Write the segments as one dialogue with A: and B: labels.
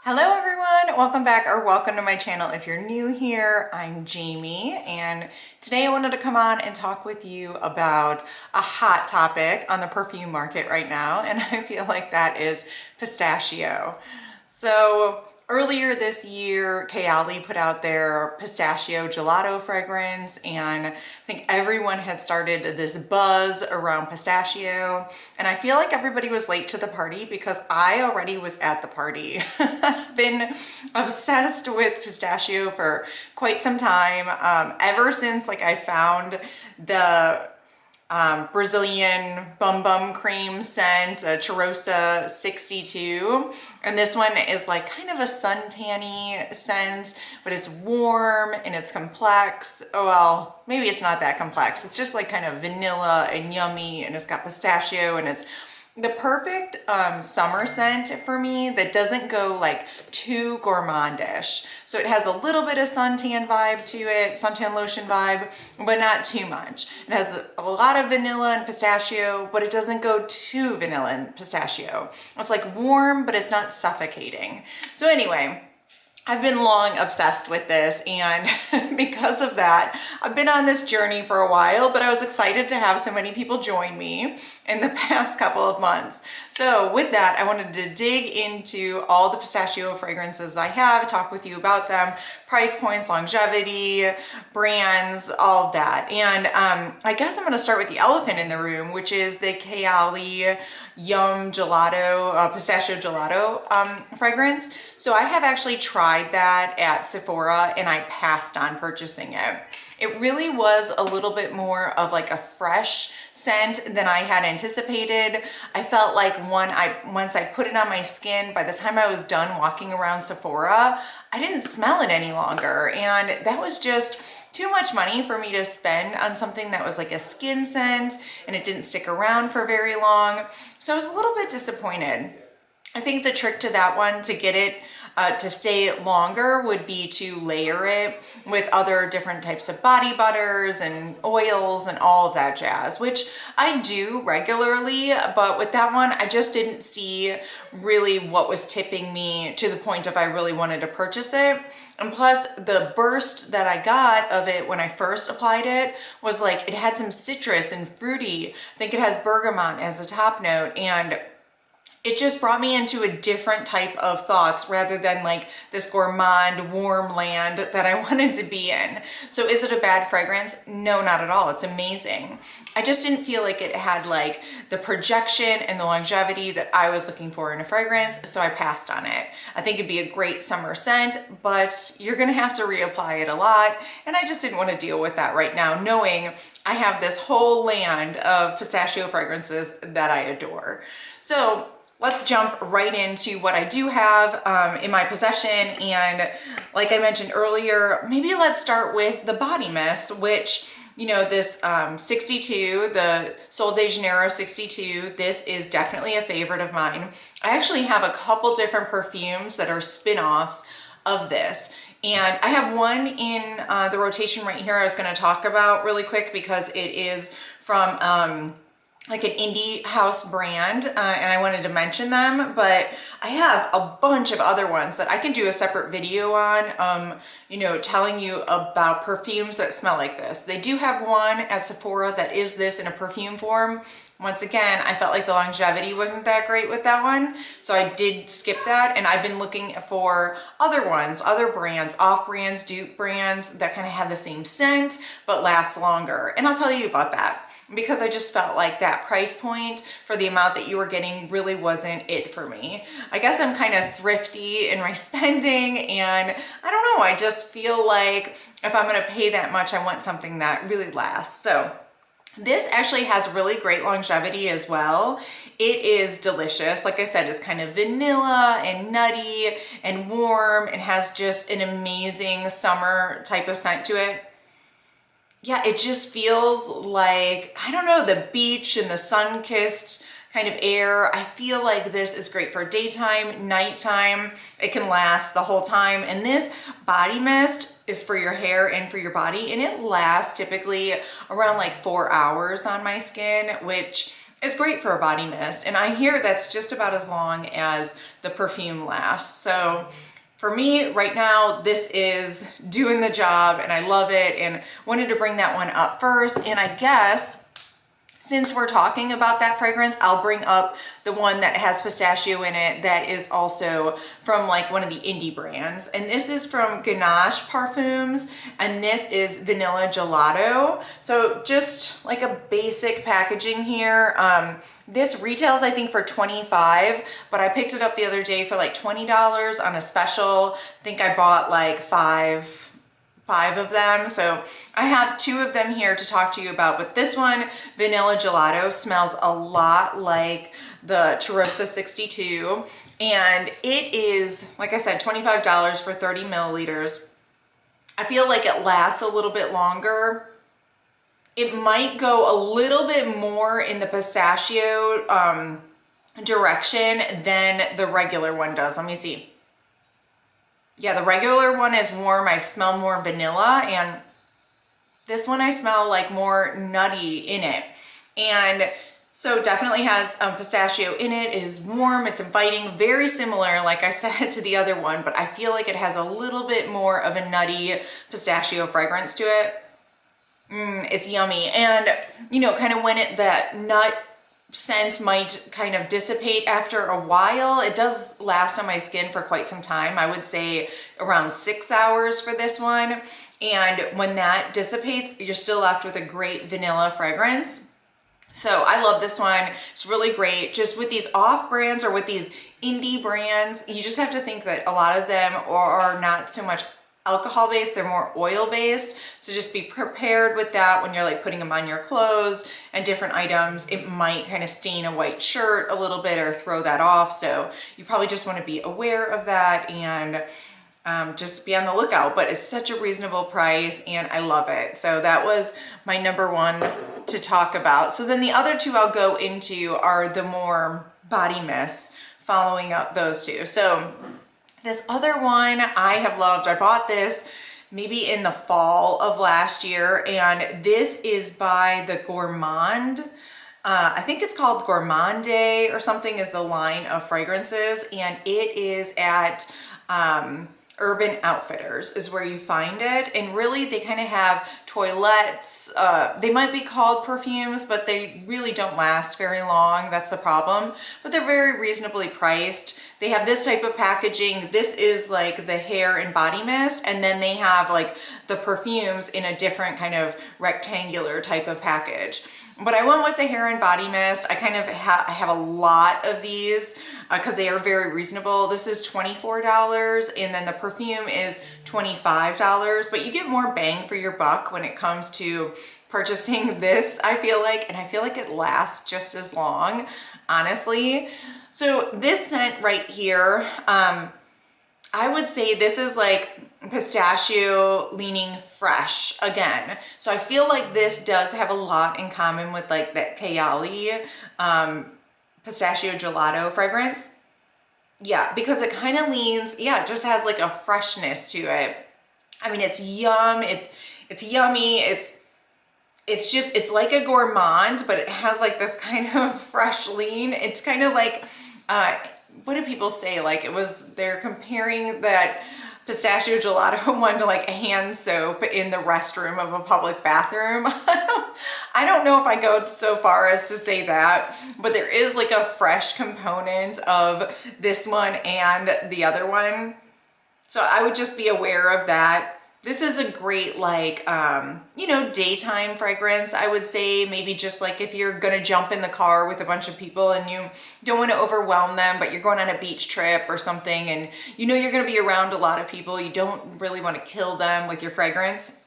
A: Hello everyone, welcome back or welcome to my channel. If you're new here, I'm Jamie and today I wanted to come on and talk with you about a hot topic on the perfume market right now, and I feel like that is pistachio. So earlier this year, Kayali put out their Pistachio Gelato fragrance, and I think everyone had started this buzz around pistachio, and I feel like everybody was late to the party because I already was at the party. I've been obsessed with pistachio for quite some time, ever since I found the Brazilian Bum Bum Cream scent, Charosta 62. And this one is like kind of a suntanny scent, but it's warm and it's complex. Oh, well, maybe it's not that complex. It's just like kind of vanilla and yummy, and it's got pistachio, and it's the perfect summer scent for me that doesn't go like too gourmandish. So it has a little bit of suntan vibe to it, suntan lotion vibe, but not too much. It has a lot of vanilla and pistachio, but it doesn't go too vanilla and pistachio. It's like warm, but it's not suffocating. So anyway, I've been long obsessed with this, and because of that, I've been on this journey for a while, but I was excited to have so many people join me in the past couple of months. So with that, I wanted to dig into all the pistachio fragrances I have, talk with you about them, price points, longevity, brands, all of that. And I guess I'm going to start with the elephant in the room, which is the Kayali Yum Gelato, Pistachio Gelato fragrance. So I have actually tried that at Sephora and I passed on purchasing it. It really was a little bit more of like a fresh scent than I had anticipated. I felt like once I put it on my skin, by the time I was done walking around Sephora, I didn't smell it any longer. And that was just too much money for me to spend on something that was like a skin scent, and it didn't stick around for very long. So I was a little bit disappointed. I think the trick to that one, to get it to stay longer, would be to layer it with other different types of body butters and oils and all of that jazz, which I do regularly, but with that one, I just didn't see really what was tipping me to the point of I really wanted to purchase it. And plus, the burst that I got of it when I first applied it was like, it had some citrus and fruity. I think it has bergamot as a top note, and it just brought me into a different type of thoughts rather than like this gourmand warm land that I wanted to be in. So is it a bad fragrance? No, not at all. It's amazing. I just didn't feel like it had like the projection and the longevity that I was looking for in a fragrance, so I passed on it. I think it'd be a great summer scent, but you're gonna have to reapply it a lot, and I just didn't want to deal with that right now, knowing I have this whole land of pistachio fragrances that I adore. So let's jump right into what I do have in my possession. And like I mentioned earlier, maybe let's start with the body mist, which, you know, this 62, the Sol de Janeiro 62, this is definitely a favorite of mine. I actually have a couple different perfumes that are spin-offs of this. And I have one in the rotation right here I was going to talk about really quick because it is from like an indie house brand, and I wanted to mention them, but I have a bunch of other ones that I can do a separate video on, you know, telling you about perfumes that smell like this. They do have one at Sephora that is this in a perfume form. Once again, I felt like the longevity wasn't that great with that one, so I did skip that, and I've been looking for other ones, other brands, off brands, dupe brands that kind of have the same scent but last longer, and I'll tell you about that because I just felt like that price point for the amount that you were getting really wasn't it for me. I guess I'm kind of thrifty in my spending, and I don't know, I just feel like if I'm gonna pay that much, I want something that really lasts. So this actually has really great longevity as well. It is delicious. Like I said, it's kind of vanilla and nutty and warm and has just an amazing summer type of scent to it. Yeah, it just feels like, I don't know, the beach and the sun-kissed kind of air. I feel like this is great for daytime, nighttime. It can last the whole time. And this body mist is for your hair and for your body, and it lasts typically around like 4 hours on my skin, which is great for a body mist. And I hear that's just about as long as the perfume lasts. So for me right now, this is doing the job and I love it, and wanted to bring that one up first. And I guess since we're talking about that fragrance, I'll bring up the one that has pistachio in it that is also from like one of the indie brands. And this is from Ganache Parfums, and this is Vanilla Gelato. So just like a basic packaging here. This retails, I think, for $25, but I picked it up the other day for like $20 on a special. I think I bought like five of them. So I have 2 of them here to talk to you about, but this one, Vanilla Gelato, smells a lot like the Tarossa 62. And it is, like I said, $25 for 30 milliliters. I feel like it lasts a little bit longer. It might go a little bit more in the pistachio direction than the regular one does. Let me see. Yeah, the regular one is warm. I smell more vanilla, and this one I smell like more nutty in it. And so definitely has pistachio in it. It is warm, it's inviting, very similar, like I said, to the other one, but I feel like it has a little bit more of a nutty pistachio fragrance to it. It's yummy. And you know, kind of when that nut scent might kind of dissipate after a while, it does last on my skin for quite some time. I would say around 6 hours for this one. And when that dissipates, you're still left with a great vanilla fragrance. So I love this one. It's really great. Just with these off brands or with these indie brands, you just have to think that a lot of them are not so much alcohol based, they're more oil based. So just be prepared with that when you're like putting them on your clothes and different items. It might kind of stain a white shirt a little bit or throw that off. So you probably just want to be aware of that and just be on the lookout. But it's such a reasonable price and I love it. So that was my number one to talk about. So then the other 2 I'll go into are the more body mists following up those 2. So this other one I have loved. I bought this maybe in the fall of last year, and this is by the Gourmand. I think it's called Gourmand or something is the line of fragrances, and it is at Urban Outfitters is where you find it. And really they kind of have toilettes. They might be called perfumes, but they really don't last very long. That's the problem. But they're very reasonably priced. They have this type of packaging. This is like the hair and body mist. And then they have like the perfumes in a different kind of rectangular type of package. But I went with the hair and body mist. I kind of I have a lot of these because they are very reasonable. This is $24 and then the perfume is $25, but you get more bang for your buck when it comes to purchasing this, I feel like, and I feel like it lasts just as long, honestly. So this scent right here, I would say this is like pistachio leaning fresh again. So I feel like this does have a lot in common with like that Kayali pistachio gelato fragrance. Yeah, because it kind of leans, yeah, it just has like a freshness to it. I mean, it's it's yummy. It's just, it's like a gourmand, but it has like this kind of fresh lean. It's kind of like, what do people say? Like they're comparing that pistachio gelato one to like a hand soap in the restroom of a public bathroom. I don't know if I go so far as to say that, but there is like a fresh component of this one and the other one. So I would just be aware of that. This is a great like, you know, daytime fragrance, I would say. Maybe just like if you're gonna jump in the car with a bunch of people and you don't want to overwhelm them, but you're going on a beach trip or something and you know you're gonna be around a lot of people, you don't really want to kill them with your fragrance.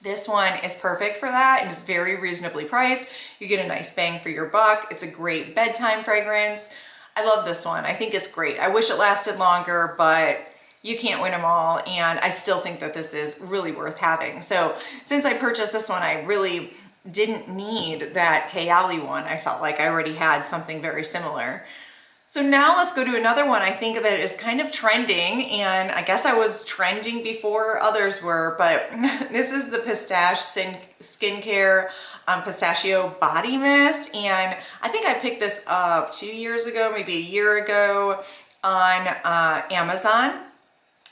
A: This one is perfect for that and it's very reasonably priced. You get a nice bang for your buck. It's a great bedtime fragrance. I love this one. I think it's great. I wish it lasted longer, but you can't win them all, and I still think that this is really worth having. So since I purchased this one, I really didn't need that Kayali one. I felt like I already had something very similar. So now let's go to another one I think that is kind of trending, and I guess I was trending before others were, but this is the Pistache Skincare pistachio body mist. And I think I picked this up 2 years ago, maybe a year ago on Amazon.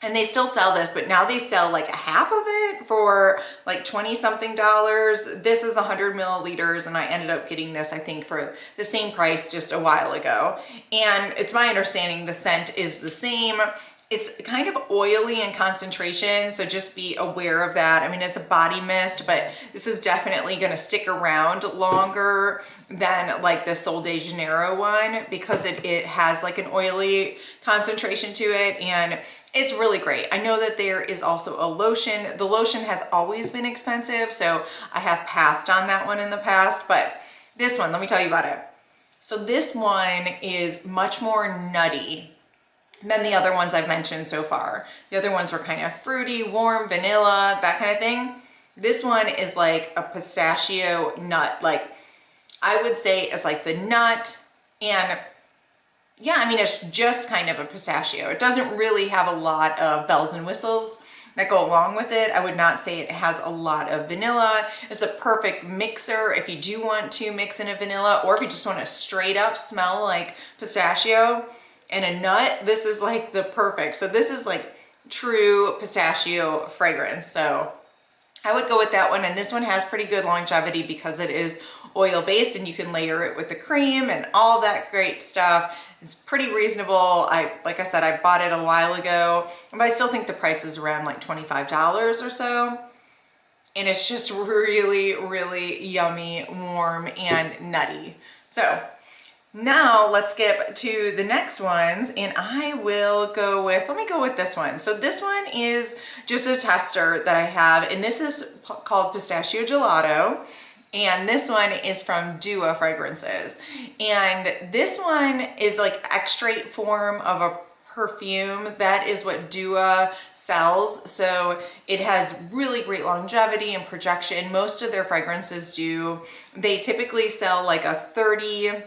A: And they still sell this, but now they sell like a half of it for like 20 something dollars. This is 100 milliliters, and I ended up getting this, I think, for the same price just a while ago. And it's my understanding the scent is the same. It's kind of oily in concentration, so just be aware of that. I mean, it's a body mist, but this is definitely going to stick around longer than like the Sol de Janeiro one, because it has like an oily concentration to it, and it's really great. I know that there is also a lotion. The lotion has always been expensive, so I have passed on that one in the past, but this one, let me tell you about it. So this one is much more nutty than the other ones I've mentioned so far. The other ones were kind of fruity, warm, vanilla, that kind of thing. This one is like a pistachio nut. Like, I would say it's like the nut, and yeah, I mean, it's just kind of a pistachio. It doesn't really have a lot of bells and whistles that go along with it. I would not say it has a lot of vanilla. It's a perfect mixer if you do want to mix in a vanilla, or if you just want to straight up smell like pistachio and a nut. This is like the perfect. So this is like true pistachio fragrance. So I would go with that one. And this one has pretty good longevity because it is oil based, and you can layer it with the cream and all that great stuff. It's pretty reasonable. Like I said, I bought it a while ago, but I still think the price is around like $25 or so. And it's just really, really yummy, warm, and nutty. So now let's get to the next ones, and I will go with, let me go with this one. So this one is just a tester that I have, and this is called Pistachio Gelato. And this one is from Dua Fragrances. And this one is like extrait form of a perfume. That is what Dua sells. So it has really great longevity and projection. Most of their fragrances do. They typically sell like a 30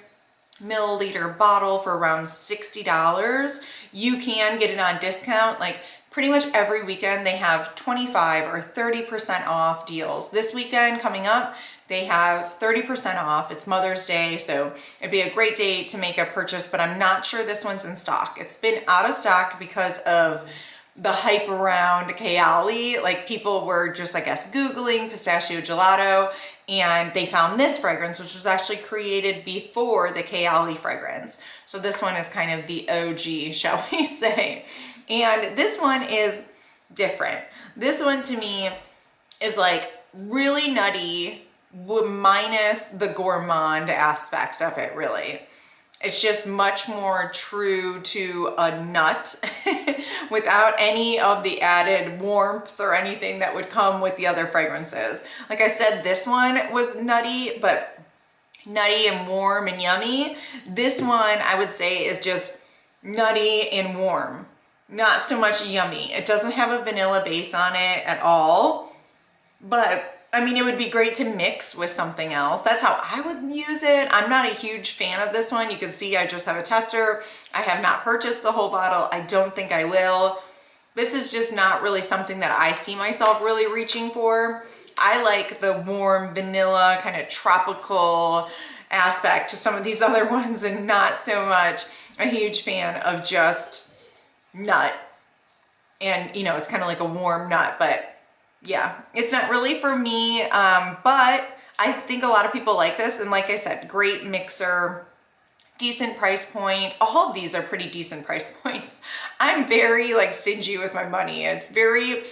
A: milliliter bottle for around $60. You can get it on discount. Like, pretty much every weekend they have 25 or 30% off deals. This weekend coming up, they have 30% off. It's Mother's Day, so it'd be a great day to make a purchase, but I'm not sure this one's in stock. It's been out of stock because of the hype around Kayali. Like, people were just, I guess, Googling pistachio gelato, and they found this fragrance, which was actually created before the Kayali fragrance. So this one is kind of the OG, shall we say. And this one is different. This one to me is like really nutty, minus the gourmand aspect of it, really. It's just much more true to a nut without any of the added warmth or anything that would come with the other fragrances. Like I said, this one was nutty, but nutty and warm and yummy. This one, I would say, is just nutty and warm. Not so much yummy. It doesn't have a vanilla base on it at all, but I mean, it would be great to mix with something else. That's how I would use it. I'm not a huge fan of this one. You can see I just have a tester. I have not purchased the whole bottle. I don't think I will. This is just not really something that I see myself really reaching for. I like the warm vanilla kind of tropical aspect to some of these other ones, and not so much a huge fan of just nut. And you know, it's kind of like a warm nut, but yeah, it's not really for me, but I think a lot of people like this. And like I said, great mixer, decent price point. All of these are pretty decent price points. I'm very like stingy with my money. It's very,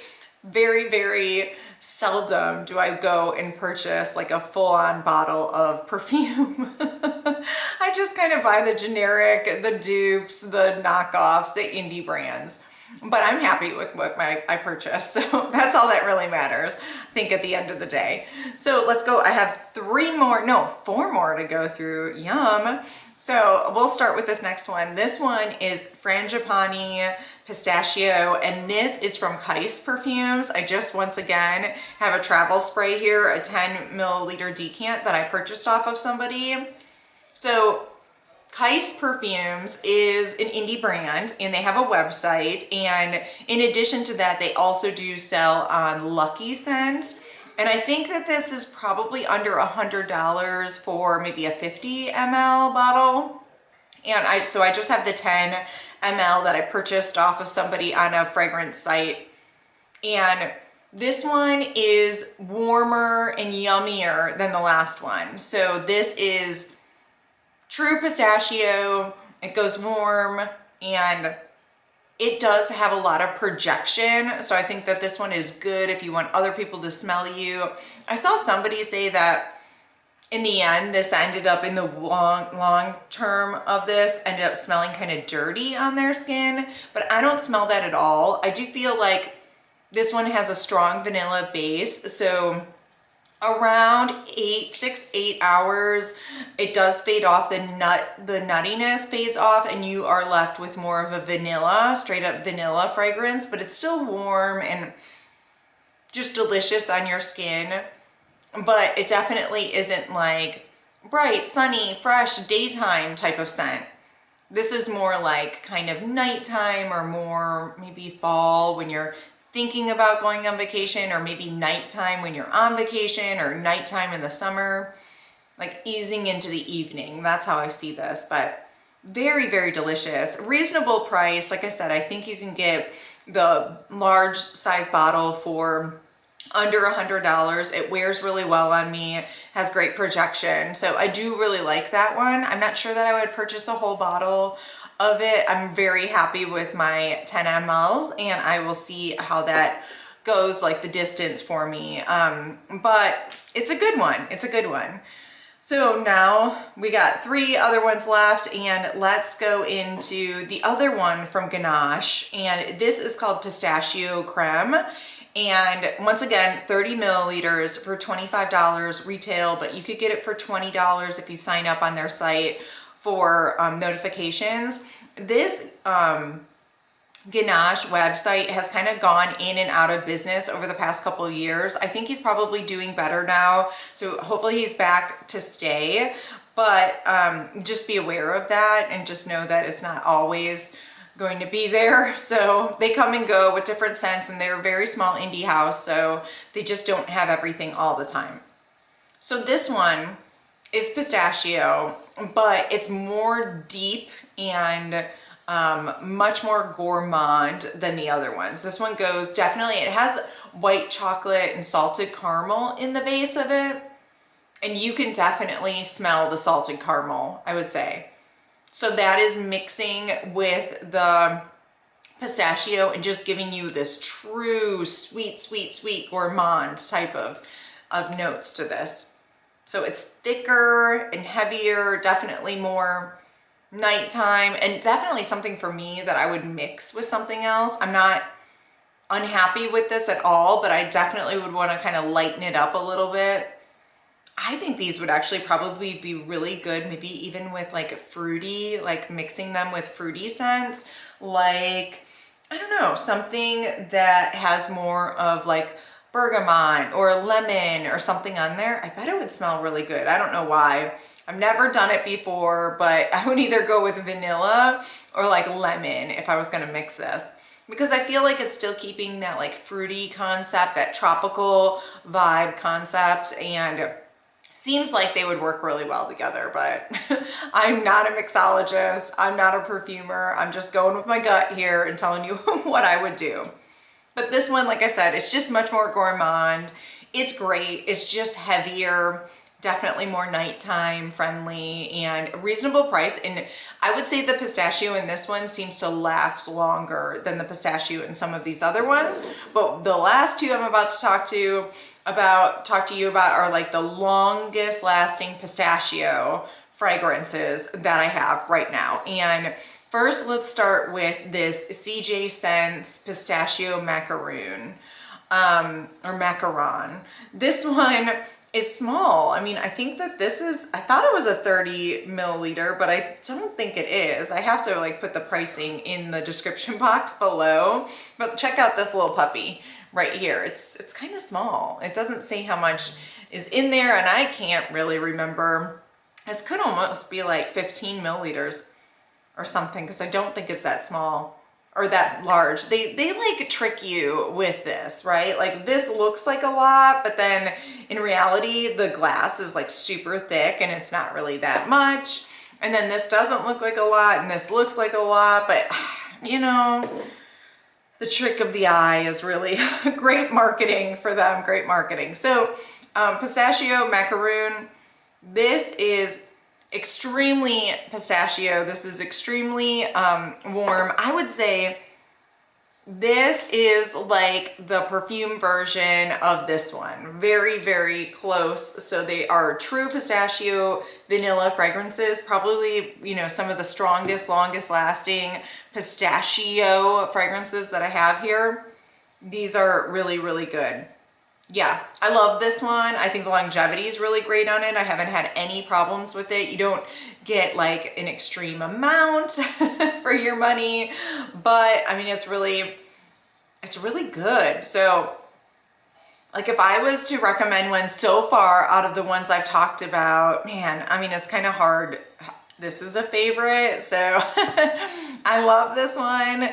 A: very, very seldom do I go and purchase like a full-on bottle of perfume. I just kind of buy the generic, the dupes, the knockoffs, the indie brands. But I'm happy with what I purchased, so that's all that really matters, I think, at the end of the day. So let's go. I have four more to go through. Yum. So we'll start with this next one. This one is Frangipani Pistachio, and this is from Kais Perfumes. I just, once again, have a travel spray here, a 10 milliliter decant that I purchased off of somebody. So Kais Perfumes is an indie brand, and they have a website, and in addition to that, they also do sell on Lucky Scents. And I think that this is probably under $100 for maybe a 50 ml bottle. And so I just have the 10 ml that I purchased off of somebody on a fragrance site. And this one is warmer and yummier than the last one. So this is true pistachio. It goes warm and it does have a lot of projection. So I think that this one is good if you want other people to smell you. I saw somebody say that in the end, this ended up in the long term of this, ended up smelling kind of dirty on their skin, but I don't smell that at all. I do feel like this one has a strong vanilla base. So around 6-8 hours, it does fade off. The nuttiness fades off and you are left with more of a vanilla, straight up vanilla fragrance, but it's still warm and just delicious on your skin. But it definitely isn't like bright, sunny, fresh, daytime type of scent. This is more like kind of nighttime or more maybe fall when you're thinking about going on vacation, or maybe nighttime when you're on vacation, or nighttime in the summer, like easing into the evening. That's how I see this, but very, very delicious. Reasonable price. Like I said, I think you can get the large size bottle for under $100. It wears really well on me, has great projection. So I do really like that one. I'm not sure that I would purchase a whole bottle of it. I'm very happy with my 10 mLs and I will see how that goes, like the distance for me. But it's a good one. It's a good one. So now we got 3 other ones left, and let's go into the other one from Ganache. And this is called Pistachio Creme. And once again, 30 milliliters for $25 retail, but you could get it for $20 if you sign up on their site for notifications. This Ganache website has kind of gone in and out of business over the past couple of years. I think he's probably doing better now, so hopefully he's back to stay, but just be aware of that and just know that it's not always going to be there. So they come and go with different scents, and they're a very small indie house, so they just don't have everything all the time. So this one is pistachio, but it's more deep and much more gourmand than the other ones. This one goes definitely, it has white chocolate and salted caramel in the base of it, and you can definitely smell the salted caramel, I would say. So that is mixing with the pistachio and just giving you this true sweet, sweet, sweet gourmand type of notes to this. So it's thicker and heavier, definitely more nighttime, and definitely something for me that I would mix with something else. I'm not unhappy with this at all, but I definitely would want to kind of lighten it up a little bit. I think these would actually probably be really good, maybe even with like fruity, like mixing them with fruity scents, like, I don't know, something that has more of like bergamot or lemon or something on there. I bet it would smell really good. I don't know why. I've never done it before, but I would either go with vanilla or like lemon if I was gonna mix this, because I feel like it's still keeping that like fruity concept, that tropical vibe concept, and seems like they would work really well together. But I'm not a mixologist, I'm not a perfumer, I'm just going with my gut here and telling you what I would do. But this one, like I said, it's just much more gourmand. It's great, it's just heavier, definitely more nighttime friendly, and reasonable price. And I would say the pistachio in this one seems to last longer than the pistachio in some of these other ones. But the last 2 I'm about to talk to you about are like the longest lasting pistachio fragrances that I have right now. And first, let's start with this CJ Scents Pistachio Macaroon, or Macaron. This one is small. I mean, I think that this is, I thought it was a 30 milliliter, but I don't think it is. I have to like put the pricing in the description box below, but check out this little puppy right here. It's kind of small. It doesn't say how much is in there, and I can't really remember. This could almost be like 15 milliliters or something, because I don't think it's that small. or that large. They like trick you with this, right? Like this looks like a lot, but then in reality, the glass is like super thick and it's not really that much. And then this doesn't look like a lot and this looks like a lot, but you know, the trick of the eye is really great marketing for them, great marketing. So pistachio macaroon, this is extremely pistachio. This is extremely warm. I would say this is like the perfume version of this one. Very, very close. So they are true pistachio vanilla fragrances. Probably, you know, some of the strongest, longest lasting pistachio fragrances that I have here. These are really, really good. Yeah, I love this one. I think the longevity is really great on it. I haven't had any problems with it. You don't get like an extreme amount for your money, but I mean, it's really good. So like if I was to recommend one so far out of the ones I've talked about, man, I mean, it's kind of hard. This is a favorite, so I love this one.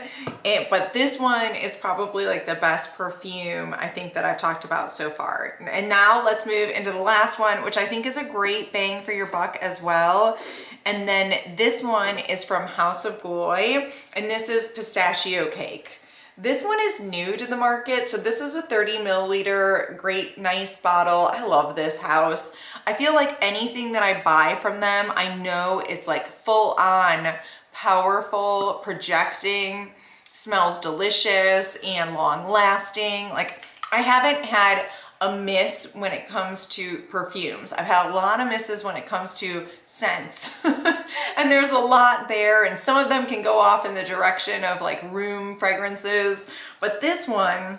A: But this one is probably like the best perfume I think that I've talked about so far. And now let's move into the last one, which I think is a great bang for your buck as well. And then this one is from House of Gloy, and this is Pistachio Cake. This one is new to the market. So this is a 30 milliliter, great, nice bottle. I love this house. I feel like anything that I buy from them, I know it's like full on, powerful, projecting, smells delicious and long lasting. Like I haven't had a miss when it comes to perfumes. I've had a lot of misses when it comes to scents. And there's a lot there, and some of them can go off in the direction of like room fragrances, but this one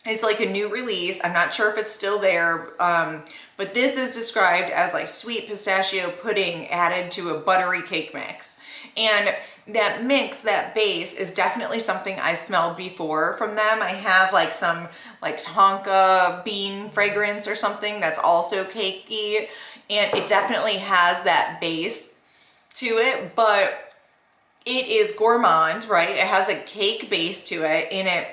A: is like a new release. I'm not sure if it's still there, but this is described as like sweet pistachio pudding added to a buttery cake mix. And that mix, that base, is definitely something I smelled before from them. I have like some like tonka bean fragrance or something that's also cakey, and it definitely has that base to it, but it is gourmand, right? It has a cake base to it, and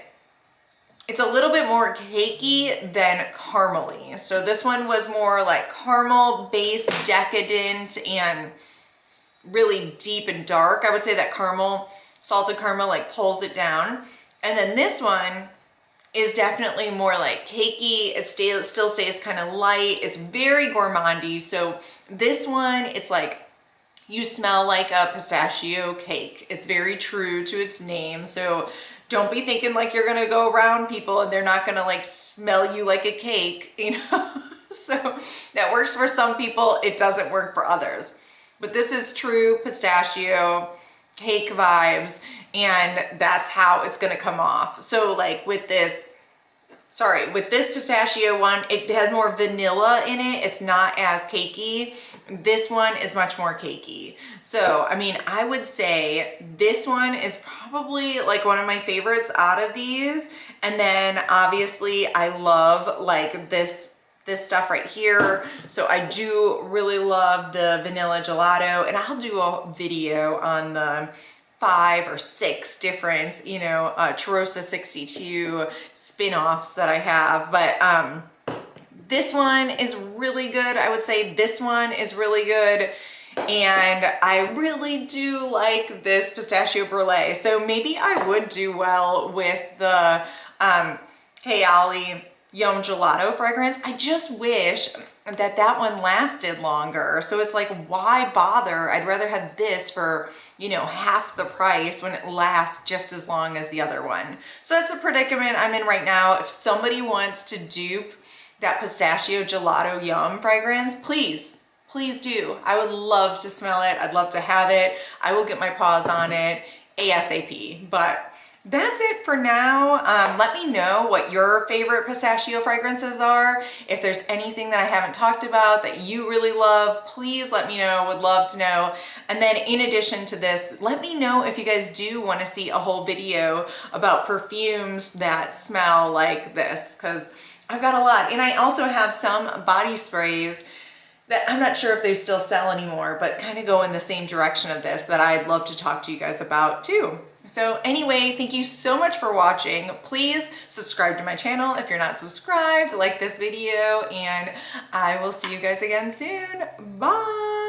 A: it's a little bit more cakey than caramely. So this one was more like caramel based, decadent, and really deep and dark. I would say that caramel, salted caramel, like pulls it down. And then this one is definitely more like cakey. It still stays kind of light. It's very gourmandy. So this one, it's like you smell like a pistachio cake. It's very true to its name. So don't be thinking like you're gonna go around people and they're not gonna like smell you like a cake, you know? So that works for some people, it doesn't work for others. But this is true pistachio cake vibes, and that's how it's gonna come off. So like with this pistachio one, it has more vanilla in it. It's not as cakey. This one is much more cakey. So, I mean, I would say this one is probably like one of my favorites out of these. And then obviously I love like this stuff right here. So I do really love the vanilla gelato, and I'll do a video on the 5 or 6 different, you know, Charosa 62 spin-offs that I have. But this one is really good. I would say this one is really good. And I really do like this pistachio brulee. So maybe I would do well with the Kayali Yum Gelato fragrance. I just wish that one lasted longer. So it's like, why bother? I'd rather have this for, you know, half the price when it lasts just as long as the other one. So that's a predicament I'm in right now. If somebody wants to dupe that pistachio gelato yum fragrance, please do. I would love to smell it. I'd love to have it. I will get my paws on it ASAP. But that's it for now. Let me know what your favorite pistachio fragrances are. If there's anything that I haven't talked about that you really love, please let me know. Would love to know. And then in addition to this, let me know if you guys do want to see a whole video about perfumes that smell like this, because I've got a lot. And I also have some body sprays that I'm not sure if they still sell anymore, but kind of go in the same direction of this that I'd love to talk to you guys about too. So anyway, thank you so much for watching. Please subscribe to my channel if you're not subscribed, like this video, and I will see you guys again soon. Bye.